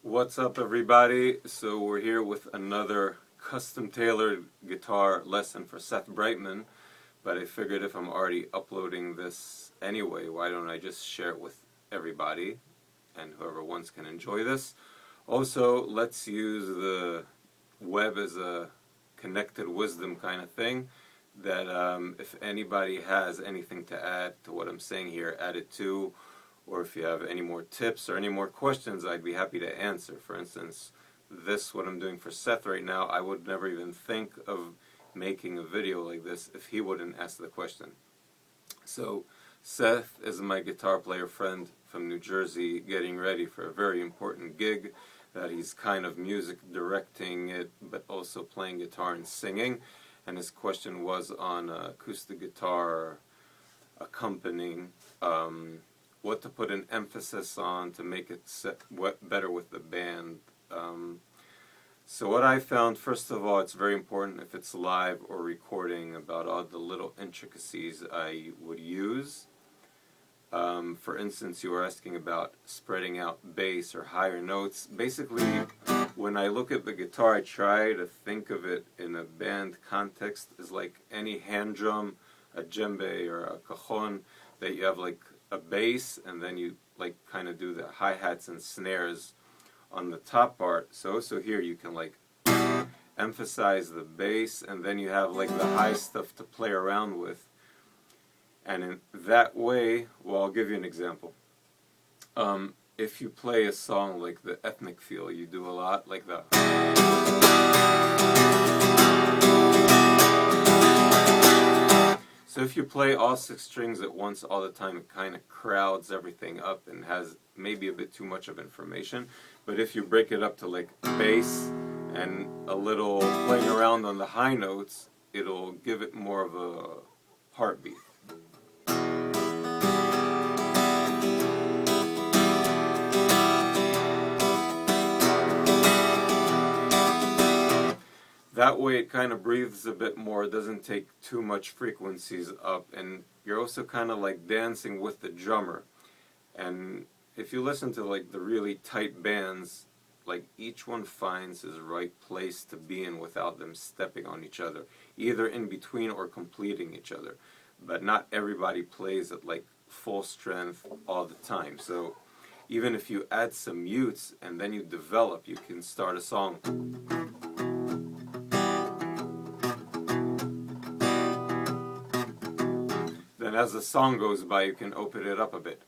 What's up, everybody? So we're here with another custom tailored guitar lesson for Seth Brightman, but I figured if I'm already uploading this anyway, why don't I just share it with everybody and whoever wants can enjoy this. Also, let's use the web as a connected wisdom kind of thing, that if anybody has anything to add to what I'm saying here, add it too. Or if you have any more tips or any more questions, I'd be happy to answer. For instance, what I'm doing for Seth right now, I would never even think of making a video like this if he wouldn't ask the question. So, Seth is my guitar player friend from New Jersey, getting ready for a very important gig that he's kind of music directing it, but also playing guitar and singing. And his question was on acoustic guitar accompanying. What to put an emphasis on to make it better with the band. So what I found, first of all, it's very important if it's live or recording about all the little intricacies I would use. For instance, you were asking about spreading out bass or higher notes. Basically, when I look at the guitar, I try to think of it in a band context as like any hand drum, a djembe or a cajon, that you have like a bass, and then you like kind of do the hi-hats and snares on the top part. So here you can like emphasize the bass, and then you have like the high stuff to play around with. And in that way, well, I'll give you an example. If you play a song like the ethnic feel, you do a lot like the. So if you play all 6 strings at once all the time, it kind of crowds everything up and has maybe a bit too much of information. But if you break it up to like bass and a little playing around on the high notes, it'll give it more of a heartbeat. That way it kind of breathes a bit more, it doesn't take too much frequencies up, and you're also kind of like dancing with the drummer. And if you listen to like the really tight bands, like each one finds his right place to be in without them stepping on each other, either in between or completing each other. But not everybody plays at like full strength all the time. So even if you add some mutes and then you develop, you can start a song. Then as the song goes by, you can open it up a bit.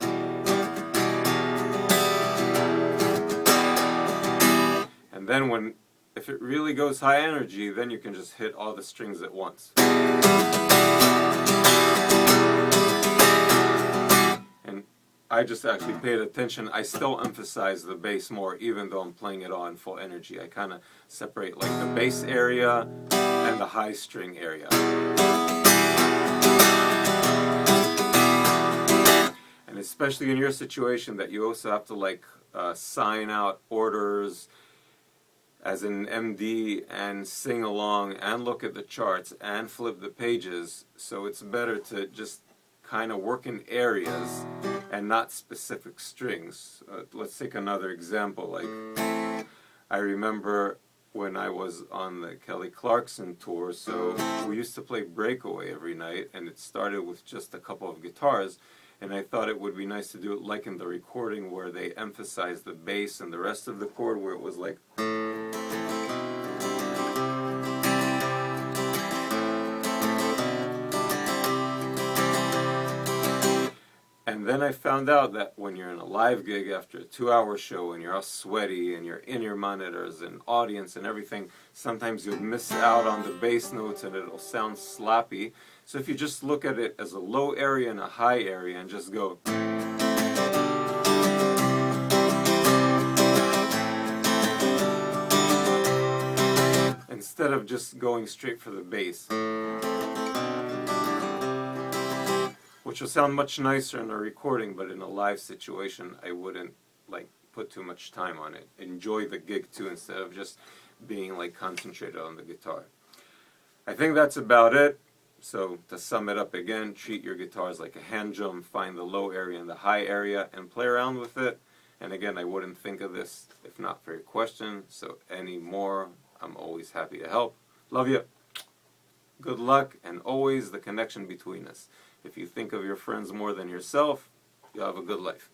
And then if it really goes high energy, then you can just hit all the strings at once. And I just actually paid attention. I still emphasize the bass more, even though I'm playing it all in full energy. I kind of separate like the bass area and the high string area. And especially in your situation that you also have to like sign out orders as an MD and sing along and look at the charts and flip the pages, so it's better to just kind of work in areas and not specific strings. Let's take another example. Like I remember when I was on the Kelly Clarkson tour, so we used to play Breakaway every night, and it started with just a couple of guitars. And I thought it would be nice to do it like in the recording, where they emphasize the bass and the rest of the chord, where it was like. And then I found out that when you're in a live gig after a 2-hour show and you're all sweaty and you're in your monitors and audience and everything, sometimes you'll miss out on the bass notes and it'll sound sloppy. So if you just look at it as a low area and a high area and just go. Instead of just going straight for the bass. Which will sound much nicer in a recording, but in a live situation, I wouldn't like put too much time on it. Enjoy the gig too, instead of just being like concentrated on the guitar. I think that's about it. So to sum it up again, treat your guitars like a hand drum, find the low area and the high area and play around with it. And again, I wouldn't think of this if not for your question. So any more, I'm always happy to help. Love you. Good luck, and always the connection between us. If you think of your friends more than yourself, you'll have a good life.